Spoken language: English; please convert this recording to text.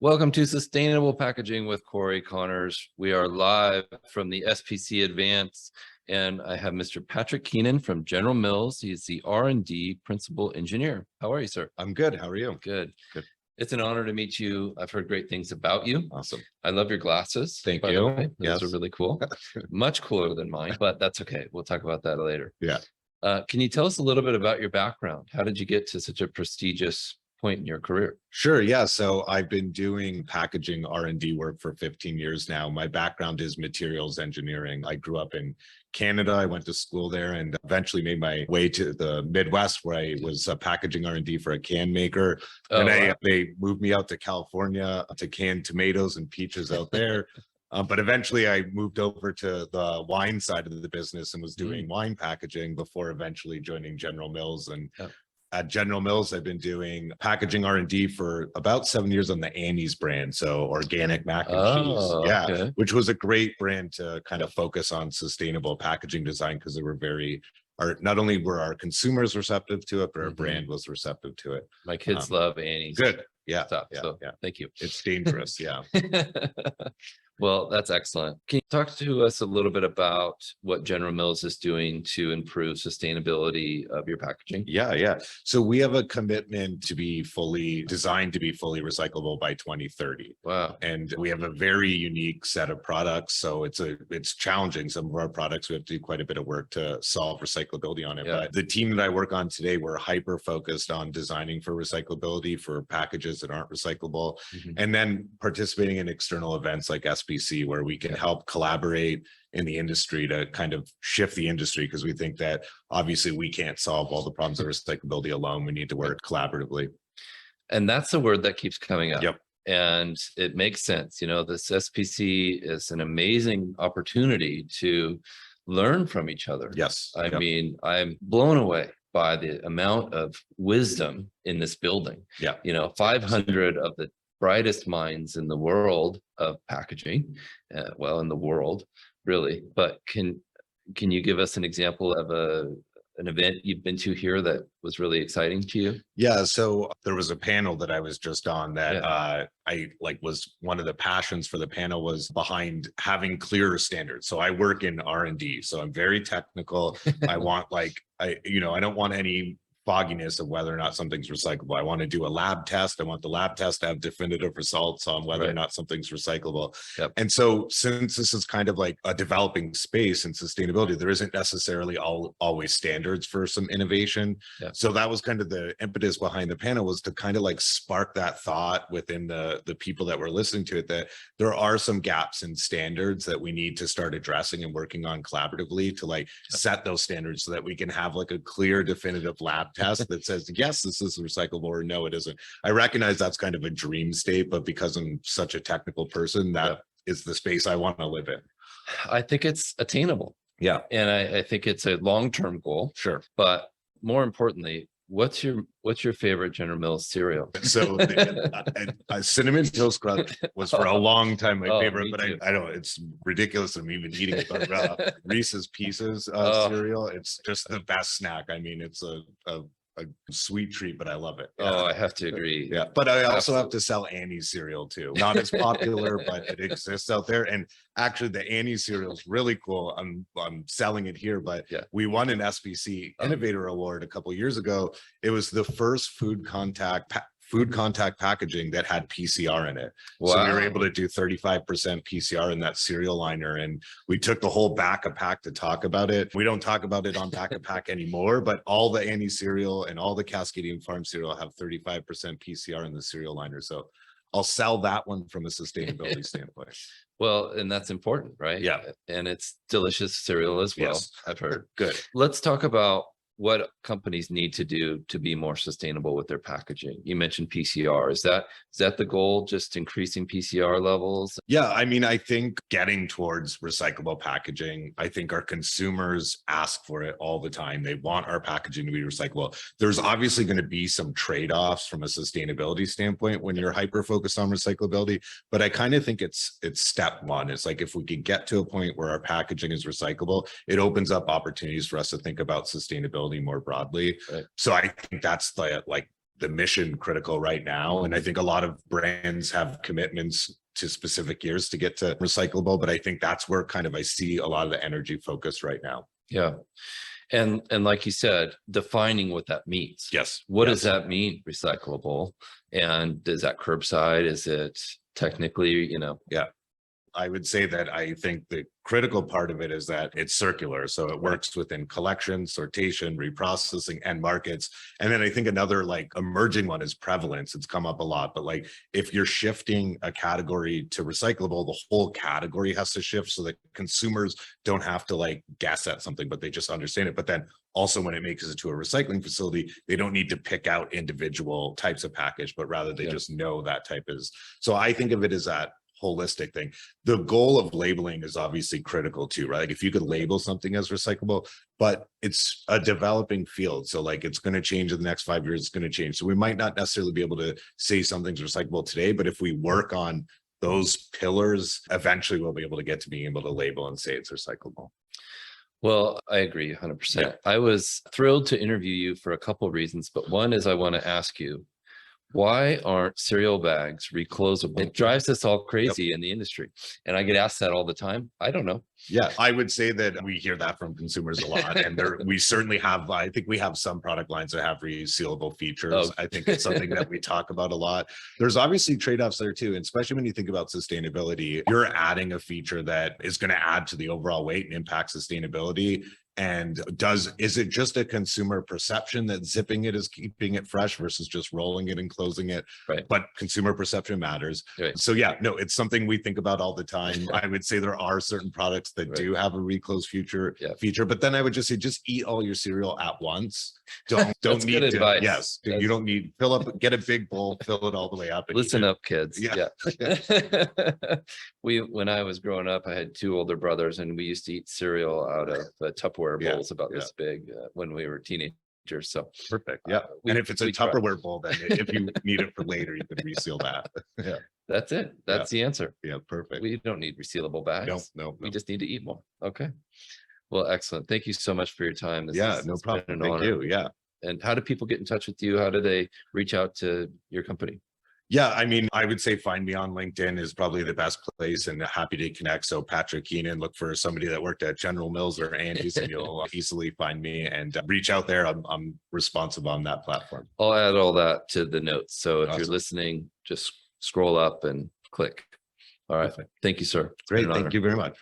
Welcome to Sustainable Packaging with Cory Connors. We are live from the SPC Advance, and I have Mr. Patrick Keenan from General Mills. He's the R&D Principal Engineer. How are you, sir? I'm good. How are you? Good. Good. It's an honor to meet you. I've heard great things about you. Awesome. I love your glasses. Thank by you. the way. Those Yes. are really cool. Much cooler than mine, but that's okay. We'll talk about that later. Yeah. Can you tell us a little bit about your background? How did you get to such a prestigious point in your career? Sure. Yeah. So I've been doing packaging R&D work for 15 years now. My background is materials engineering. I grew up in Canada. I went to school there and eventually made my way to the Midwest, where I was packaging R&D for a can maker. Oh, And wow. they moved me out to California to can tomatoes and peaches out there. But eventually I moved over to the wine side of the business and was doing wine packaging before eventually joining General Mills. And at General Mills, I've been doing packaging R&D for about 7 years on the Annie's brand. So organic mac and cheese. Yeah. Okay. Which was a great brand to kind of focus on sustainable packaging design, because they were not only were our consumers receptive to it, but our brand was receptive to it. My kids love Annie's. Good. Yeah. Stuff. Yeah. So Yeah. thank you. It's dangerous. Yeah. Well, that's excellent. Can you talk to us a little bit about what General Mills is doing to improve sustainability of your packaging? Yeah. So we have a commitment to be fully designed to be fully recyclable by 2030. Wow. And we have a very unique set of products. So it's challenging. Some of our products, we have to do quite a bit of work to solve recyclability on it. Yeah. But the team that I work on today, we're hyper focused on designing for recyclability for packages that aren't recyclable. And then participating in external events like SPC, where we can help collaborate in the industry to kind of shift the industry, because we think that obviously we can't solve all the problems of recyclability alone. We need to work collaboratively. And that's the word that keeps coming up. Yep. And it makes sense. You know, this SPC is an amazing opportunity to learn from each other. Yes. I mean, I'm blown away by the amount of wisdom in this building. Yeah. You know, 500 of the brightest minds in the world of packaging, in the world, really. But can you give us an example of an event you've been to here that was really exciting to you? Yeah, so there was a panel that I was just on that I was one of the passions for the panel was behind having clearer standards. So I work in R&D, so I'm very technical. I want I don't want any fogginess of whether or not something's recyclable. I want to do a lab test. I want the lab test to have definitive results on whether or not something's recyclable. Yep. And so since this is kind of like a developing space in sustainability, there isn't necessarily always standards for some innovation. Yep. So that was kind of the impetus behind the panel, was to kind of like spark that thought within the people that were listening to it, that there are some gaps in standards that we need to start addressing and working on collaboratively to set those standards so that we can have like a clear, definitive lab test that says, yes, this is recyclable, or no, it isn't. I recognize that's kind of a dream state, but because I'm such a technical person, that is the space I want to live in. I think it's attainable. Yeah. And I think it's a long-term goal. Sure. But more importantly, what's your favorite General Mills cereal? So cinnamon toast crunch was for a long time my favorite, but I don't, it's ridiculous I'm even eating it. But Reese's Pieces cereal, it's just the best snack. I mean, it's a sweet treat, but I love it. Oh, I have to agree. Yeah, but I also have to sell Annie's cereal too. Not as popular, but it exists out there. And actually, the Annie's cereal is really cool. I'm selling it here, but we won an SPC Innovator Award a couple of years ago. It was the first food contact packaging that had PCR in it. Wow. So we were able to do 35% PCR in that cereal liner. And we took the whole back of pack to talk about it. We don't talk about it on back of pack anymore, but all the Annie cereal and all the Cascadian Farm cereal have 35% PCR in the cereal liner. So I'll sell that one from a sustainability standpoint. Well, and that's important, right? Yeah. And it's delicious cereal as well. Yes. I've heard. Good. Let's talk about what companies need to do to be more sustainable with their packaging. You mentioned PCR. Is that the goal, just increasing PCR levels? Yeah, I mean, I think getting towards recyclable packaging, I think our consumers ask for it all the time. They want our packaging to be recyclable. There's obviously going to be some trade-offs from a sustainability standpoint when you're hyper-focused on recyclability, but I kind of think it's step one. It's like if we could get to a point where our packaging is recyclable, it opens up opportunities for us to think about sustainability more broadly. Right. So I think that's the mission critical right now. And I think a lot of brands have commitments to specific years to get to recyclable, but I think that's where kind of I see a lot of the energy focus right now. Yeah. And like you said, defining what that means. Yes. What Yes. does that mean, recyclable? And is that curbside? Is it technically, Yeah. I would say that I think the critical part of it is that it's circular. So it works within collection, sortation, reprocessing, and markets. And then I think another like emerging one is prevalence. It's come up a lot, but like if you're shifting a category to recyclable, the whole category has to shift so that consumers don't have to like guess at something, but they just understand it. But then also when it makes it to a recycling facility, they don't need to pick out individual types of package, but rather they just know that type is. So I think of it as that holistic thing. The goal of labeling is obviously critical too, right? Like if you could label something as recyclable, but it's a developing field. So like it's going to change in the next 5 years, it's going to change. So we might not necessarily be able to say something's recyclable today, but if we work on those pillars, eventually we'll be able to get to being able to label and say it's recyclable. Well, I agree 100%. Yeah. I was thrilled to interview you for a couple of reasons, but one is I want to ask you, why aren't cereal bags reclosable? It drives us all crazy in the industry. And I get asked that all the time. I don't know. Yeah, I would say that we hear that from consumers a lot. And we certainly have, I think we have some product lines that have resealable features. Oh. I think it's something that we talk about a lot. There's obviously trade-offs there too, and especially when you think about sustainability, you're adding a feature that is going to add to the overall weight and impact sustainability. And is it just a consumer perception that zipping it is keeping it fresh versus just rolling it and closing it? Right. But consumer perception matters. Right. So yeah, no, it's something we think about all the time. I would say there are certain products that do have a reclose feature, but then I would just say, just eat all your cereal at once. Don't need to. Advice. Yes, you don't need fill up. Get a big bowl, fill it all the way up. And Listen up, kids. Yeah. When I was growing up, I had two older brothers, and we used to eat cereal out of Tupperware bowls about this big when we were teenagers. So perfect. Yeah. And if it's a Tupperware bowl, then if you need it for later, you can reseal that. Yeah. That's it. That's the answer. Yeah. Perfect. We don't need resealable bags. No. We just need to eat more. Okay. Well, excellent. Thank you so much for your time. No problem. Thank you. Yeah. And how do people get in touch with you? How do they reach out to your company? Yeah, I mean, I would say find me on LinkedIn is probably the best place, and happy to connect. So Patrick Keenan, look for somebody that worked at General Mills or Andy's, and you'll easily find me and reach out there. I'm responsive on that platform. I'll add all that to the notes. So if Awesome. you're listening, just scroll up and click. All right. Perfect. Thank you, sir. Great. Thank you very much.